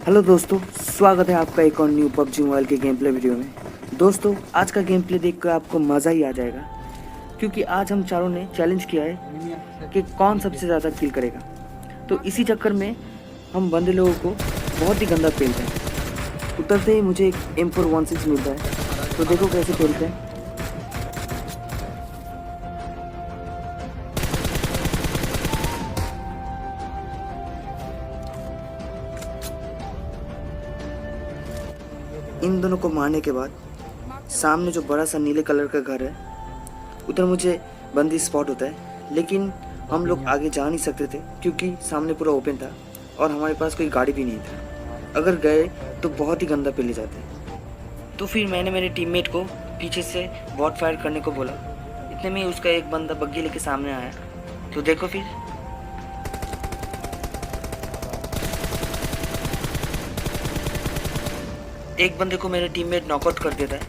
Hello दोस्तों, स्वागत है आपका एक और न्यू पबजी मोबाइल के गेम प्ले वीडियो में। दोस्तों, आज का गेम प्ले देखकर आपको मज़ा ही आ जाएगा, क्योंकि आज हम चारों ने चैलेंज किया है कि कौन सबसे ज़्यादा किल करेगा। तो इसी चक्कर में हम बंदे लोगों को बहुत ही गंदा खेलते हैं। उतरते ही मुझे एक M416 मिलता है, तो देखो कैसे खेलते हैं। इन दोनों को मारने के बाद सामने जो बड़ा सा नीले कलर का घर है, उधर मुझे बंदी स्पॉट होता है। लेकिन हम लोग आगे जा नहीं सकते थे क्योंकि सामने पूरा ओपन था और हमारे पास कोई गाड़ी भी नहीं था। अगर गए तो बहुत ही गंदा पे ले जाते। तो फिर मैंने मेरे टीममेट को पीछे से बॉट फायर करने को बोला। इतने में उसका एक बंदा बग्गी लेके सामने आया। तो देखो फिर एक बंदे को मेरे टीममेट नॉकआउट कर देता है।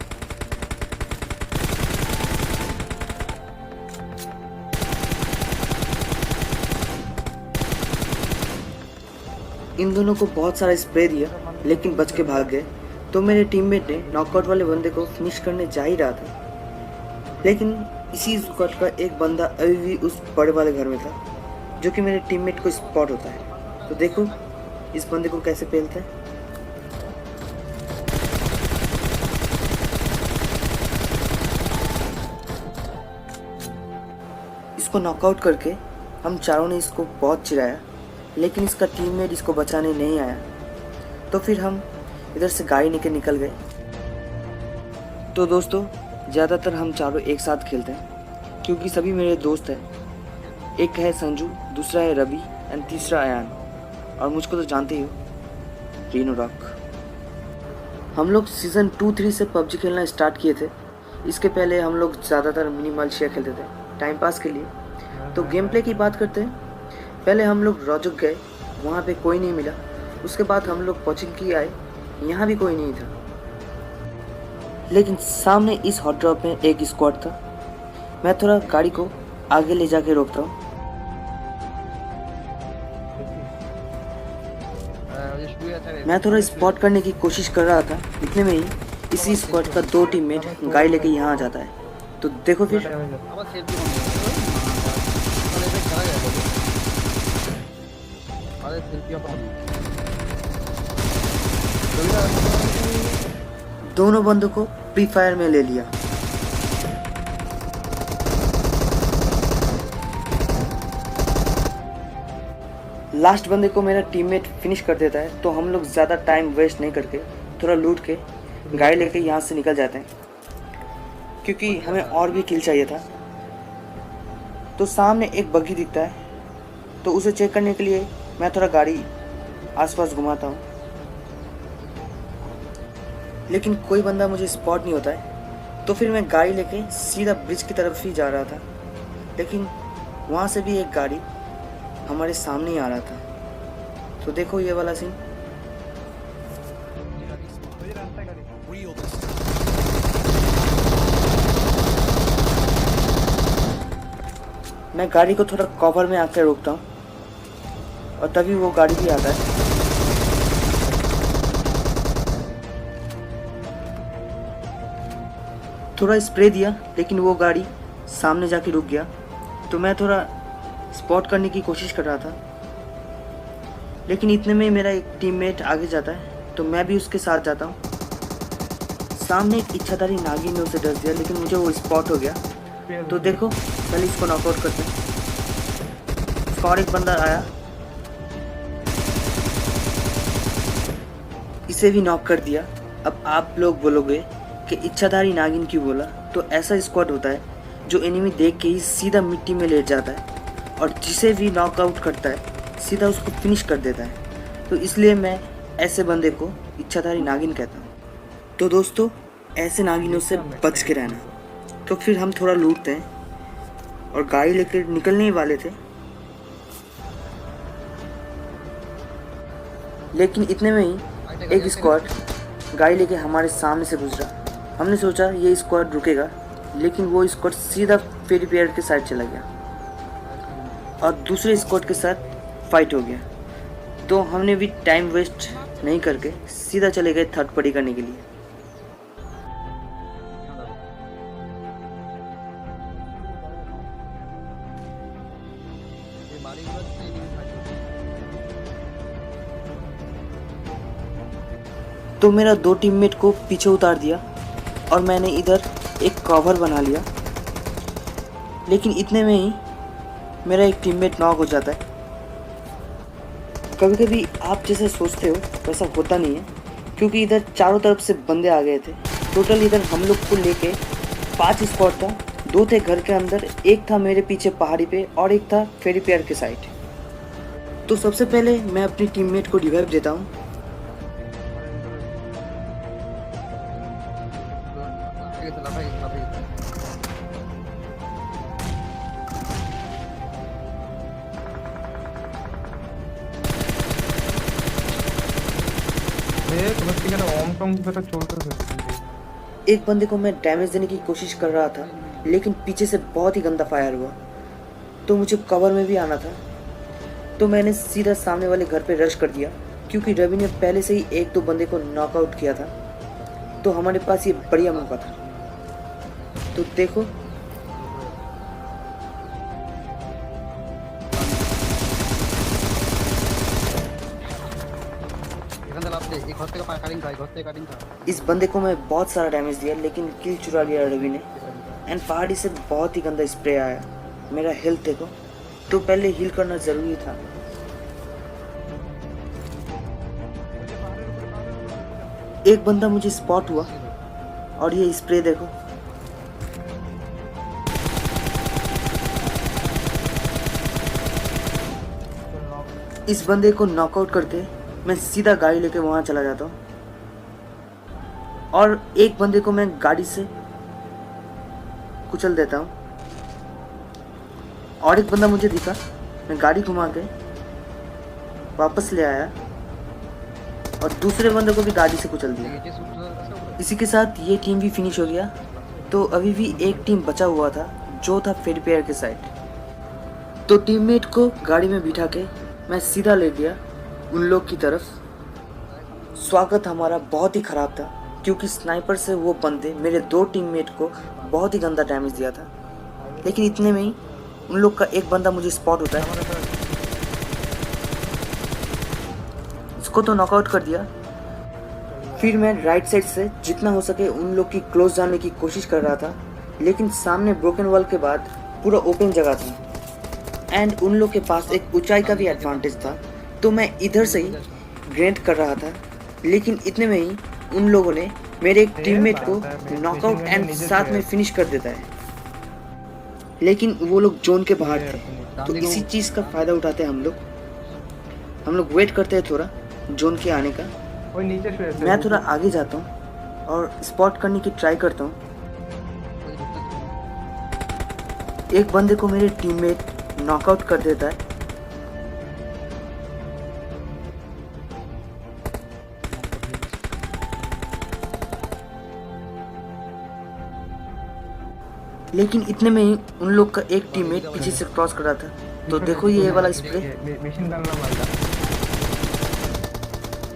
इन दोनों को बहुत सारा स्प्रे दिया लेकिन बच के भाग गए। तो मेरे टीममेट ने नॉकआउट वाले बंदे को फिनिश करने जा ही रहा था, लेकिन इसी स्क्वाड का एक बंदा अभी भी उस बड़े वाले घर में था जो कि मेरे टीममेट को स्पॉट होता है। तो देखो इस बंदे को कैसे पेलता है। इसको नॉकआउट करके हम चारों ने इसको बहुत चिढ़ाया, लेकिन इसका टीममेट इसको बचाने नहीं आया। तो फिर हम इधर से गाड़ी लेके निकल गए। तो दोस्तों, ज़्यादातर हम चारों एक साथ खेलते हैं क्योंकि सभी मेरे दोस्त हैं। एक है संजू, दूसरा है रवि एंड तीसरा अयान, और मुझको तो जानते ही हो, रीनो रॉक। हम लोग सीज़न 2-3 से पबजी खेलना स्टार्ट किए थे। इसके पहले हम लोग ज़्यादातर मिनी मलेशिया खेलते थे टाइम पास के लिए। तो गेम प्ले की बात करते हैं। पहले हम लोग रोजुक गए, वहाँ पे कोई नहीं मिला। उसके बाद हम लोग पोचिंकी आए, यहाँ भी कोई नहीं था। लेकिन सामने इस हॉट ड्रॉप में एक स्क्वाड था। मैं थोड़ा गाड़ी को आगे ले जाके रोकता हूँ। मैं थोड़ा स्पॉट करने की कोशिश कर रहा था। इतने में ही इसी स्क्वाड का 2 टीममेट गाड़ी लेके यहाँ आ जाता है। तो देखो फिर दोनों बंदों को प्री फायर में ले लिया। लास्ट बंदे को मेरा टीममेट फिनिश कर देता है। तो हम लोग ज़्यादा टाइम वेस्ट नहीं करके थोड़ा लूट के गाड़ी लेके यहाँ से निकल जाते हैं, क्योंकि हमें और भी किल चाहिए था। तो सामने एक बग्गी दिखता है, तो उसे चेक करने के लिए मैं थोड़ा गाड़ी आसपास घुमाता हूँ, लेकिन कोई बंदा मुझे स्पॉट नहीं होता है। तो फिर मैं गाड़ी लेके सीधा ब्रिज की तरफ ही जा रहा था, लेकिन वहाँ से भी एक गाड़ी हमारे सामने ही आ रहा था। तो देखो ये वाला सीन। मैं गाड़ी को थोड़ा कवर में आकर रोकता हूँ और तभी वो गाड़ी भी आता है। थोड़ा स्प्रे दिया, लेकिन वो गाड़ी सामने जाके रुक गया। तो मैं थोड़ा स्पॉट करने की कोशिश कर रहा था, लेकिन इतने में मेरा एक टीममेट आगे जाता है, तो मैं भी उसके साथ जाता हूँ। सामने एक इच्छाधारी नागिन ने उसे डस दिया, लेकिन मुझे वो स्पॉट हो गया। तो देखो पहले इसको नॉकआउट करते हैं। और एक बंदा आया, इसे भी नॉक कर दिया। अब आप लोग बोलोगे कि इच्छाधारी नागिन क्यों बोला? तो ऐसा स्क्वाड होता है जो एनिमी देख के ही सीधा मिट्टी में लेट जाता है और जिसे भी नॉकआउट करता है सीधा उसको फिनिश कर देता है। तो इसलिए मैं ऐसे बंदे को इच्छाधारी नागिन कहता हूँ। तो दोस्तों, ऐसे नागिनों से बच के रहना। तो फिर हम थोड़ा लूटते हैं और गाड़ी लेकर निकलने ही वाले थे, लेकिन इतने में ही एक स्क्वाड गाड़ी लेके हमारे सामने से गुजरा। हमने सोचा ये स्क्वाड रुकेगा, लेकिन वो स्क्वाड सीधा फेरी पेयर के साइड चला गया और दूसरे स्क्वाड के साथ फाइट हो गया। तो हमने भी टाइम वेस्ट नहीं करके सीधा चले गए थर्ड पार्टी करने के लिए। तो मेरा 2 टीममेट को पीछे उतार दिया और मैंने इधर एक कवर बना लिया, लेकिन इतने में ही मेरा एक टीममेट नॉक हो जाता है। कभी कभी आप जैसे सोचते हो वैसा होता नहीं है, क्योंकि इधर चारों तरफ से बंदे आ गए थे। टोटल इधर हम लोग को लेके 5 स्पॉट था। 2 थे घर के अंदर, एक था मेरे पीछे पहाड़ी पे और एक था फेरी पेयर के साइड। तो सबसे पहले मैं अपनी टीममेट को रिवाइव देता हूँ। एक बंदे को मैं डैमेज देने की कोशिश कर रहा था, लेकिन पीछे से बहुत ही गंदा फायर हुआ, तो मुझे कवर में भी आना था। तो मैंने सीधा सामने वाले घर पे रश कर दिया, क्योंकि रवि ने पहले से ही 1-2 बंदे को नॉकआउट किया था। तो हमारे पास ये बढ़िया मौका था। तो देखो, इस बंदे को मैं बहुत सारा डैमेज दिया, लेकिन किल चुरा लिया रवि ने। एंड पहाड़ी से बहुत ही गंदा स्प्रे आया। मेरा हेल्थ देखो, तो पहले हील करना जरूरी था। एक बंदा मुझे स्पॉट हुआ और ये स्प्रे देखो। इस बंदे को नॉकआउट करके मैं सीधा गाड़ी लेके वहां चला जाता हूँ, और एक बंदे को मैं गाड़ी से कुचल देता हूँ। और एक बंदा मुझे दिखा, मैं गाड़ी घुमा के वापस ले आया और दूसरे बंदे को भी गाड़ी से कुचल दिया। इसी के साथ ये टीम भी फिनिश हो गया। तो अभी भी एक टीम बचा हुआ था, जो था फेरी पेयर के साइड। तो टीममेट को गाड़ी में बिठा के मैं सीधा ले गया उन लोग की तरफ। स्वागत हमारा बहुत ही ख़राब था, क्योंकि स्नाइपर से वो बंदे मेरे 2 टीममेट को बहुत ही गंदा डैमेज दिया था। लेकिन इतने में ही उन लोग का एक बंदा मुझे स्पॉट होता है, उसको तो नॉकआउट कर दिया। फिर मैं राइट साइड से जितना हो सके उन लोग की क्लोज जाने की कोशिश कर रहा था, लेकिन सामने ब्रोकन वॉल के बाद पूरा ओपन जगह थी एंड उन लोग के पास एक ऊंचाई का भी एडवांटेज था। तो मैं इधर से ही ग्रेनेड कर रहा था, लेकिन इतने में ही उन लोगों ने मेरे एक टीममेट को नॉकआउट एंड साथ में फिनिश कर देता है। लेकिन वो लोग जोन के बाहर थे, तो इसी चीज़ का फ़ायदा उठाते हैं हम लोग वेट करते हैं थोड़ा जोन के आने का। मैं थोड़ा आगे जाता हूँ और स्पॉट करने की ट्राई करता हूँ। एक बंदे को मेरे टीममेट नॉकआउट कर देता है। लेकिन इतने में ही उन लोग का एक टीममेट पीछे से क्रॉस कर रहा था। तो देखो ये वाला स्प्रे।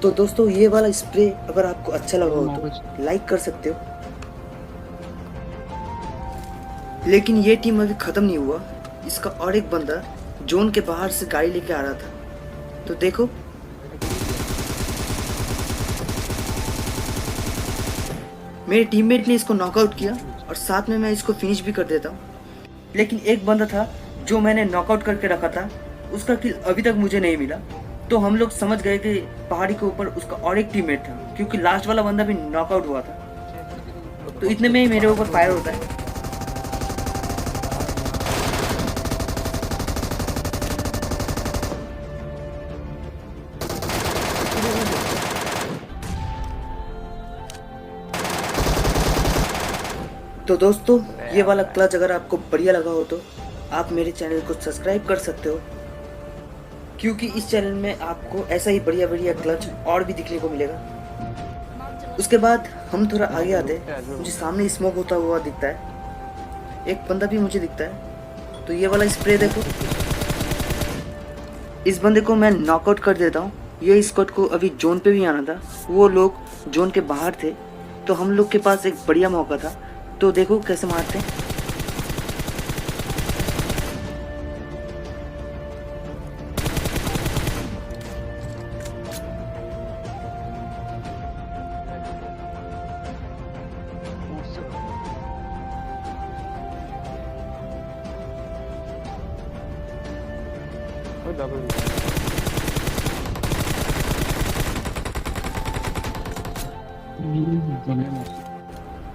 तो दोस्तों, ये वाला स्प्रे अगर आपको अच्छा लगा हो तो लाइक कर सकते हो। लेकिन ये टीम अभी खत्म नहीं हुआ। इसका और एक बंदा जोन के बाहर से गाड़ी लेके आ रहा था। तो देखो, मेरे टीममेट ने इसको नॉकआउट किया और साथ में मैं इसको फिनिश भी कर देता हूँ। लेकिन एक बंदा था जो मैंने नॉकआउट करके रखा था, उसका किल अभी तक मुझे नहीं मिला। तो हम लोग समझ गए कि पहाड़ी के ऊपर उसका और एक टीममेट था, क्योंकि लास्ट वाला बंदा भी नॉकआउट हुआ था। तो इतने में ही मेरे ऊपर फायर होता है। तो दोस्तों, ये वाला क्लच अगर आपको बढ़िया लगा हो तो आप मेरे चैनल को सब्सक्राइब कर सकते हो, क्योंकि इस चैनल में आपको ऐसा ही बढ़िया बढ़िया क्लच और भी दिखने को मिलेगा। उसके बाद हम थोड़ा आगे आते, मुझे सामने स्मोक होता हुआ दिखता है, एक बंदा भी मुझे दिखता है। तो ये वाला स्प्रे देखो, इस बंदे को मैं नॉकआउट कर देता हूँ ये स्क्वाड को अभी जोन पे भी आना था, वो लोग जोन के बाहर थे, तो हम लोग के पास एक बढ़िया मौका था। तो देखो कैसे मारते हैं।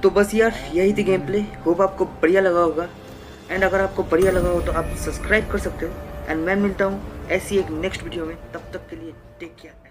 तो बस यार यही थी गेम प्ले। होप आपको बढ़िया लगा होगा, एंड अगर आपको बढ़िया लगा हो तो आप सब्सक्राइब कर सकते हो। एंड मैं मिलता हूँ ऐसी एक नेक्स्ट वीडियो में, तब तक के लिए टेक केयर।